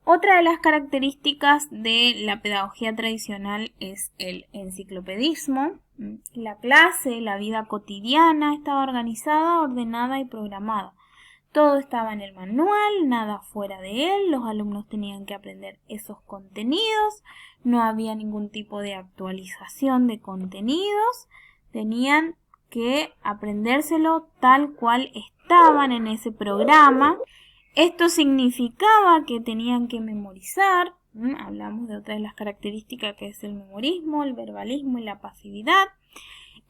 Otra de las características de la pedagogía tradicional es el enciclopedismo. La clase, la vida cotidiana estaba organizada, ordenada y programada. Todo estaba en el manual, nada fuera de él, los alumnos tenían que aprender esos contenidos, no había ningún tipo de actualización de contenidos, tenían que aprendérselo tal cual estaban en ese programa. Esto significaba que tenían que memorizar, hablamos de otra de las características que es el memorismo, el verbalismo y la pasividad.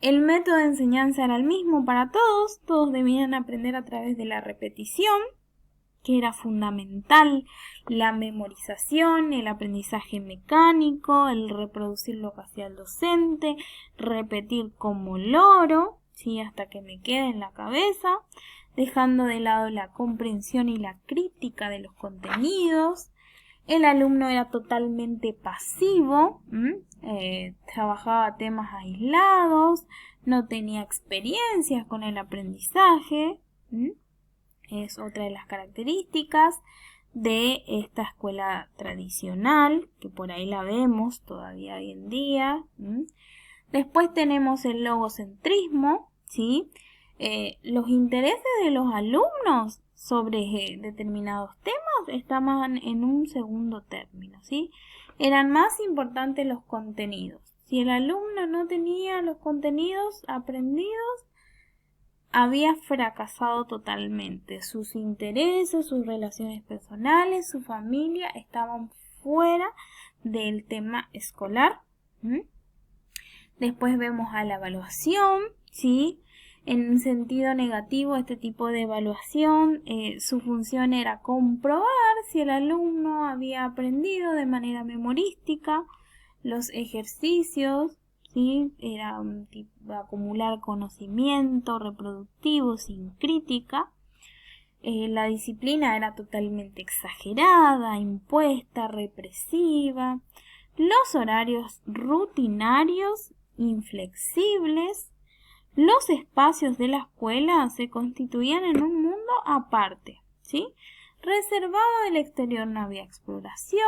El método de enseñanza era el mismo para todos, todos debían aprender a través de la repetición, que era fundamental, la memorización, el aprendizaje mecánico, el reproducir lo que hacía el docente, repetir como loro, ¿sí? Hasta que me quede en la cabeza, dejando de lado la comprensión y la crítica de los contenidos. El alumno era totalmente pasivo, trabajaba temas aislados, no tenía experiencias con el aprendizaje. Es otra de las características de esta escuela tradicional, que por ahí la vemos todavía hoy en día. Después tenemos el logocentrismo, ¿sí? Los intereses de los alumnos sobre determinados temas estaban en un segundo término, ¿sí? Eran más importantes los contenidos. Si el alumno no tenía los contenidos aprendidos, había fracasado totalmente. Sus intereses, sus relaciones personales, su familia estaban fuera del tema escolar. Después vemos a la evaluación, ¿sí? En un sentido negativo, este tipo de evaluación, su función era comprobar si el alumno había aprendido de manera memorística los ejercicios, ¿sí? Era un tipo de acumular conocimiento reproductivo sin crítica. La disciplina era totalmente exagerada, impuesta, represiva. Los horarios rutinarios, inflexibles. Los espacios de la escuela se constituían en un mundo aparte, ¿sí? Reservado del exterior, no había exploración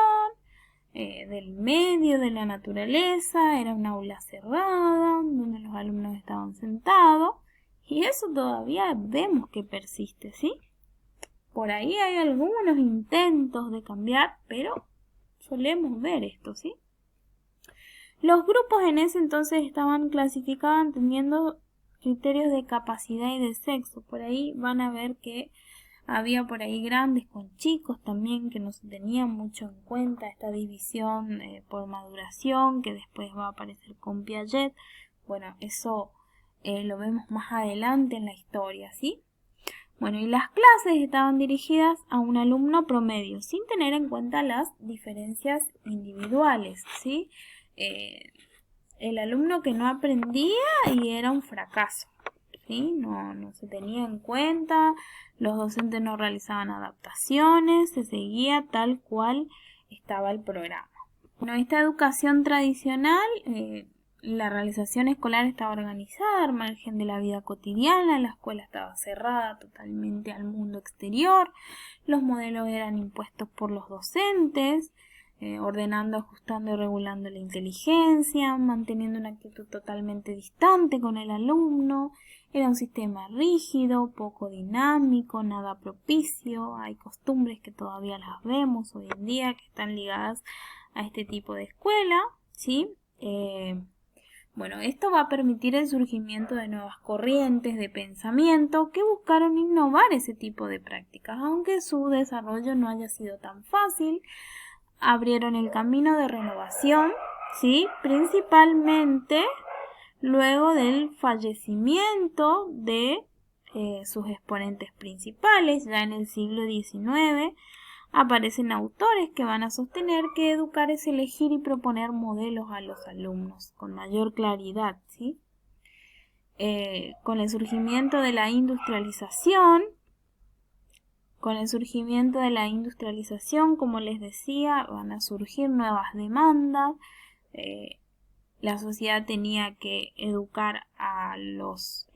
del medio, de la naturaleza, era un aula cerrada, donde los alumnos estaban sentados, y eso todavía vemos que persiste, ¿sí? Por ahí hay algunos intentos de cambiar, pero solemos ver esto, ¿sí? Los grupos en ese entonces estaban clasificados teniendo criterios de capacidad y de sexo. Por ahí van a ver que había por ahí grandes con chicos también, que no se tenía mucho en cuenta esta división por maduración, que después va a aparecer con Piaget. Bueno, eso lo vemos más adelante en la historia, ¿sí? Bueno, y las clases estaban dirigidas a un alumno promedio, sin tener en cuenta las diferencias individuales, ¿sí? El alumno que no aprendía y era un fracaso, ¿sí? No se tenía en cuenta, los docentes no realizaban adaptaciones, se seguía tal cual estaba el programa. Bueno, esta educación tradicional, la realización escolar estaba organizada al margen de la vida cotidiana, la escuela estaba cerrada totalmente al mundo exterior, los modelos eran impuestos por los docentes, ordenando, ajustando y regulando la inteligencia, manteniendo una actitud totalmente distante con el alumno. Era un sistema rígido, poco dinámico, nada propicio. Hay costumbres que todavía las vemos hoy en día que están ligadas a este tipo de escuela, ¿sí? Bueno, esto va a permitir el surgimiento de nuevas corrientes de pensamiento que buscaron innovar ese tipo de prácticas, aunque su desarrollo no haya sido tan fácil. Abrieron el camino de renovación, ¿sí? Principalmente luego del fallecimiento de sus exponentes principales. Ya en el siglo XIX aparecen autores que van a sostener que educar es elegir y proponer modelos a los alumnos con mayor claridad, ¿sí? Con el surgimiento de la industrialización, como les decía, van a surgir nuevas demandas, la sociedad tenía que educar a los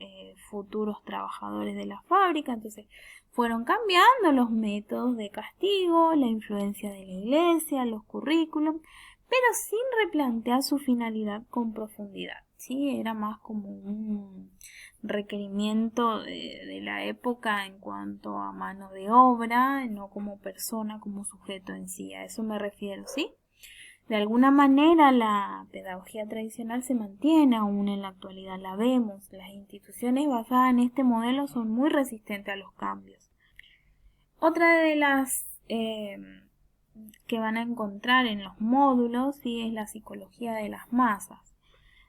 futuros trabajadores de la fábrica, entonces fueron cambiando los métodos de castigo, la influencia de la iglesia, los currículums, pero sin replantear su finalidad con profundidad, ¿sí? Era más como un requerimiento de la época en cuanto a mano de obra, no como persona, como sujeto en sí, a eso me refiero, ¿sí? De alguna manera la pedagogía tradicional se mantiene aún en la actualidad, la vemos, las instituciones basadas en este modelo son muy resistentes a los cambios. Otra de las que van a encontrar en los módulos, ¿sí? Es la psicología de las masas.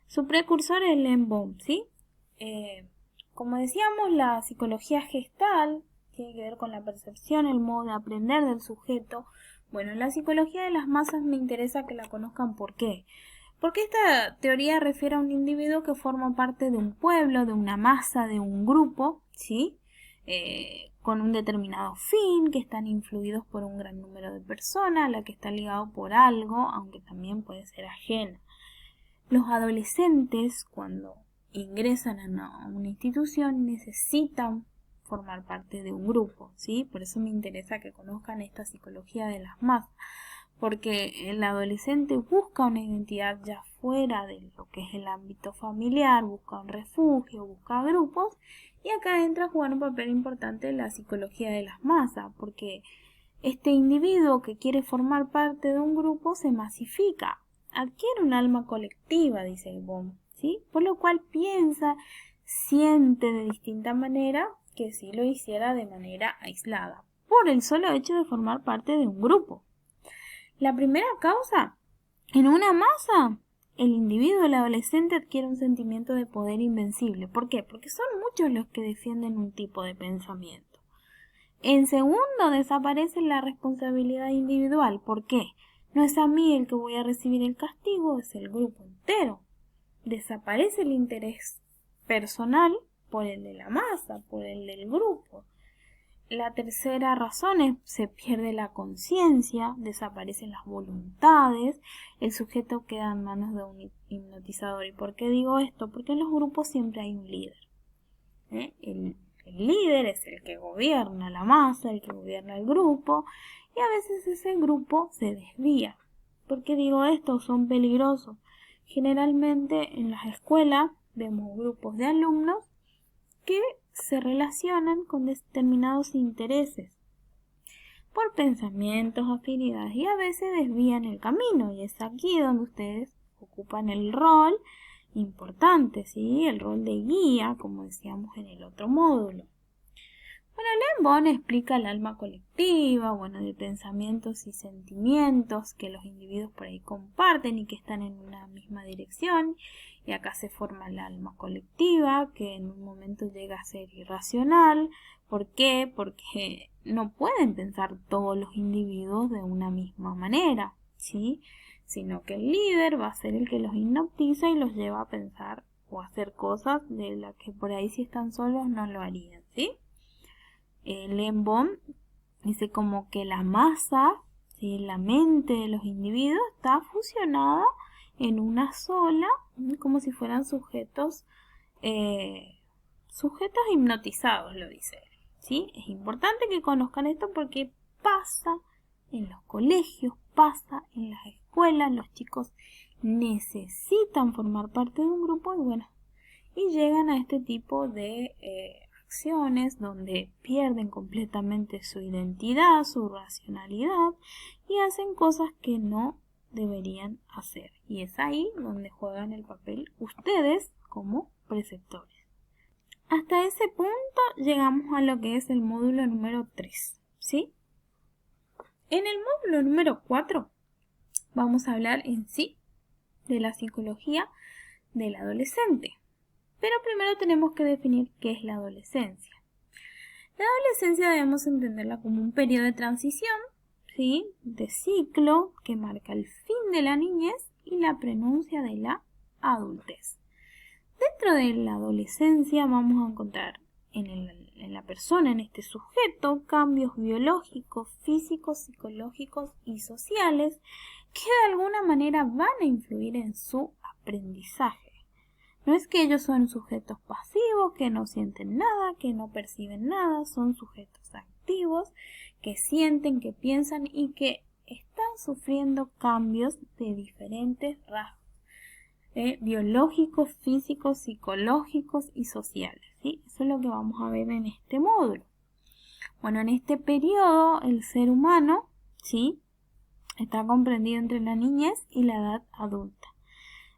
Su precursor es Lembohm, ¿sí? Como decíamos, la psicología gestal tiene que ver con la percepción, el modo de aprender del sujeto. Bueno, la psicología de las masas me interesa que la conozcan. ¿Por qué? Porque esta teoría refiere a un individuo que forma parte de un pueblo, de una masa, de un grupo, ¿sí? Con un determinado fin, que están influidos por un gran número de personas, a la que está ligado por algo, aunque también puede ser ajena. Los adolescentes, cuando ingresan a una institución, necesitan formar parte de un grupo, ¿sí? Por eso me interesa que conozcan esta psicología de las masas, porque el adolescente busca una identidad ya fuera de lo que es el ámbito familiar, busca un refugio, busca grupos, y acá entra a jugar un papel importante la psicología de las masas, porque este individuo que quiere formar parte de un grupo se masifica, adquiere un alma colectiva, dice Bohm, ¿sí? Por lo cual piensa, siente de distinta manera que si lo hiciera de manera aislada, por el solo hecho de formar parte de un grupo. La primera causa, en una masa, el individuo, el adolescente, adquiere un sentimiento de poder invencible. ¿Por qué? Porque son muchos los que defienden un tipo de pensamiento. En segundo, desaparece la responsabilidad individual. ¿Por qué? No es a mí el que voy a recibir el castigo, es el grupo entero. Desaparece el interés personal por el de la masa, por el del grupo. La tercera razón es se pierde la conciencia, desaparecen las voluntades, el sujeto queda en manos de un hipnotizador. ¿Y por qué digo esto? Porque en los grupos siempre hay un líder. El líder es el que gobierna la masa, el que gobierna el grupo, y a veces ese grupo se desvía. ¿Por qué digo esto? Son peligrosos. Generalmente en las escuelas vemos grupos de alumnos que se relacionan con determinados intereses por pensamientos, afinidades, y a veces desvían el camino, y es aquí donde ustedes ocupan el rol importante, ¿sí? El rol de guía, como decíamos en el otro módulo. Bueno, Lembohm explica el alma colectiva, de pensamientos y sentimientos que los individuos por ahí comparten y que están en una misma dirección, y acá se forma el alma colectiva, que en un momento llega a ser irracional. ¿Por qué? Porque no pueden pensar todos los individuos de una misma manera, ¿sí? Sino que el líder va a ser el que los hipnotiza y los lleva a pensar o a hacer cosas de las que por ahí si están solos no lo harían, ¿sí? Lembohm dice como que la masa, ¿sí? La mente de los individuos está fusionada en una sola, como si fueran sujetos hipnotizados, lo dice él, ¿sí? Es importante que conozcan esto porque pasa en los colegios, pasa en las escuelas, los chicos necesitan formar parte de un grupo y llegan a este tipo de acciones donde pierden completamente su identidad, su racionalidad y hacen cosas que no deberían hacer. Y es ahí donde juegan el papel ustedes como preceptores. Hasta ese punto llegamos a lo que es el módulo número 3, ¿sí? En el módulo número 4 vamos a hablar en sí de la psicología del adolescente. Pero primero tenemos que definir qué es la adolescencia. La adolescencia debemos entenderla como un periodo de transición, ¿sí? De ciclo que marca el fin de la niñez y la prenuncia de la adultez. Dentro de la adolescencia vamos a encontrar en la persona, en este sujeto, cambios biológicos, físicos, psicológicos y sociales que de alguna manera van a influir en su aprendizaje. No es que ellos son sujetos pasivos, que no sienten nada, que no perciben nada, son sujetos activos, que sienten, que piensan y que están sufriendo cambios de diferentes rasgos, biológicos, físicos, psicológicos y sociales, ¿sí? Eso es lo que vamos a ver en este módulo. Bueno, en este periodo el ser humano, ¿sí?, está comprendido entre la niñez y la edad adulta,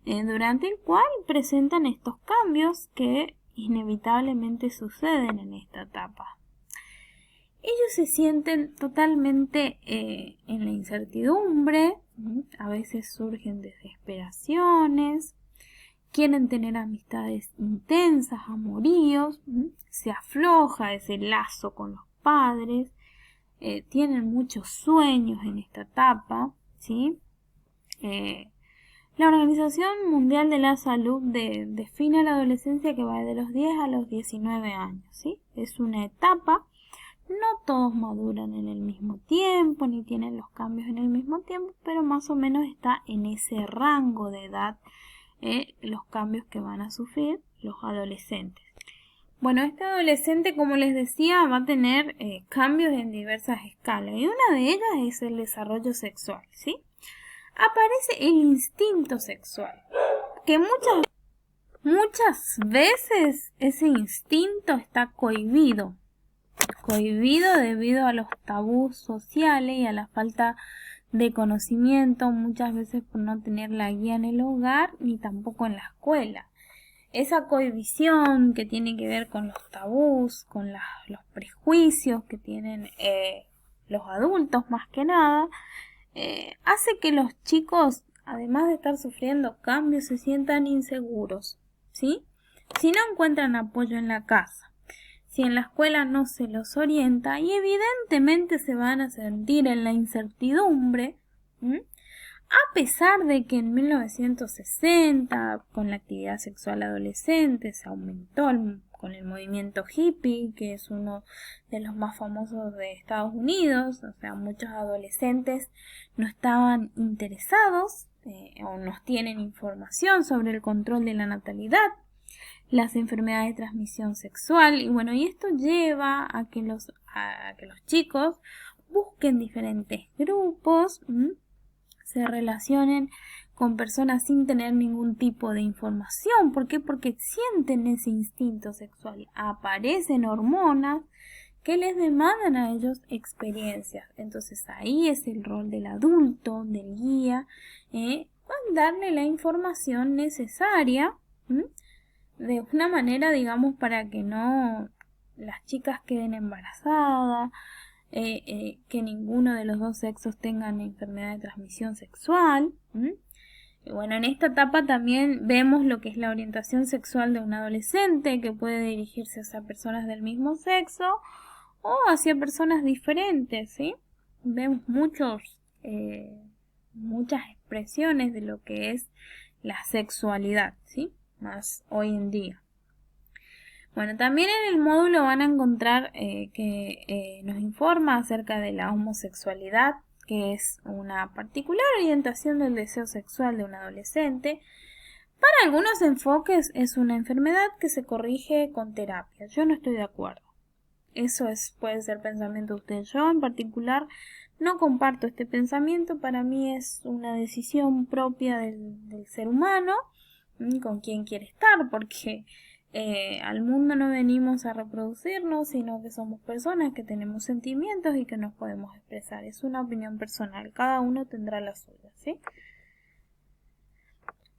durante el cual presentan estos cambios que inevitablemente suceden en esta etapa. Ellos se sienten totalmente en la incertidumbre, a veces surgen desesperaciones, quieren tener amistades intensas, amoríos, se afloja ese lazo con los padres, tienen muchos sueños en esta etapa, ¿sí? La Organización Mundial de la Salud define la adolescencia que va de los 10 a los 19 años, ¿sí? Es una etapa, no todos maduran en el mismo tiempo, ni tienen los cambios en el mismo tiempo, pero más o menos está en ese rango de edad los cambios que van a sufrir los adolescentes. Bueno, este adolescente, como les decía, va a tener cambios en diversas escalas, y una de ellas es el desarrollo sexual, ¿sí? Aparece el instinto sexual, que muchas veces ese instinto está cohibido debido a los tabús sociales y a la falta de conocimiento, muchas veces por no tener la guía en el hogar ni tampoco en la escuela. Esa cohibición que tiene que ver con los tabús, con los prejuicios que tienen los adultos más que nada, hace que los chicos, además de estar sufriendo cambios, se sientan inseguros, ¿sí? Si no encuentran apoyo en la casa, si en la escuela no se los orienta, y evidentemente se van a sentir en la incertidumbre, a pesar de que en 1960, con la actividad sexual adolescente, se aumentó con el movimiento hippie, que es uno de los más famosos de Estados Unidos. O sea, muchos adolescentes no estaban interesados o no tienen información sobre el control de la natalidad, las enfermedades de transmisión sexual, y bueno, y esto lleva a que los chicos busquen diferentes grupos, se relacionen con personas sin tener ningún tipo de información. ¿Por qué? Porque sienten ese instinto sexual. Aparecen hormonas que les demandan a ellos experiencias. Entonces ahí es el rol del adulto, del guía, darle la información necesaria, de una manera, digamos, para que no las chicas queden embarazadas, que ninguno de los dos sexos tengan enfermedad de transmisión sexual. Y bueno, en esta etapa también vemos lo que es la orientación sexual de un adolescente, que puede dirigirse hacia personas del mismo sexo o hacia personas diferentes, ¿sí? Vemos muchas expresiones de lo que es la sexualidad, ¿sí? Más hoy en día. Bueno, también en el módulo van a encontrar que nos informa acerca de la homosexualidad, que es una particular orientación del deseo sexual de un adolescente. Para algunos enfoques es una enfermedad que se corrige con terapia. Yo no estoy de acuerdo. Eso puede ser pensamiento de usted. Yo en particular no comparto este pensamiento. Para mí es una decisión propia del ser humano, con quién quiere estar, porque al mundo no venimos a reproducirnos, sino que somos personas que tenemos sentimientos y que nos podemos expresar. Es una opinión personal, cada uno tendrá la suya, ¿sí?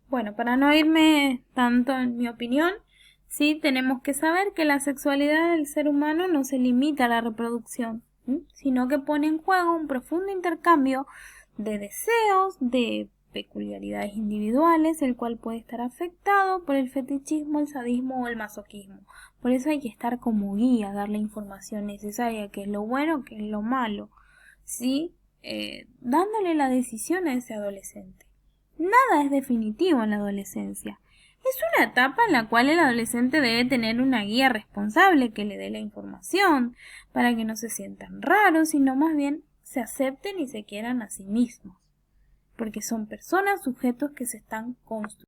Bueno, para no irme tanto en mi opinión, sí tenemos que saber que la sexualidad del ser humano no se limita a la reproducción, sino que pone en juego un profundo intercambio de deseos, de peculiaridades individuales, el cual puede estar afectado por el fetichismo, el sadismo o el masoquismo. Por eso hay que estar como guía, darle información necesaria, qué es lo bueno, qué es lo malo, ¿sí? Dándole la decisión a ese adolescente. Nada es definitivo en la adolescencia. Es una etapa en la cual el adolescente debe tener una guía responsable que le dé la información para que no se sientan raros, sino más bien se acepten y se quieran a sí mismos, porque son personas, sujetos que se están construyendo.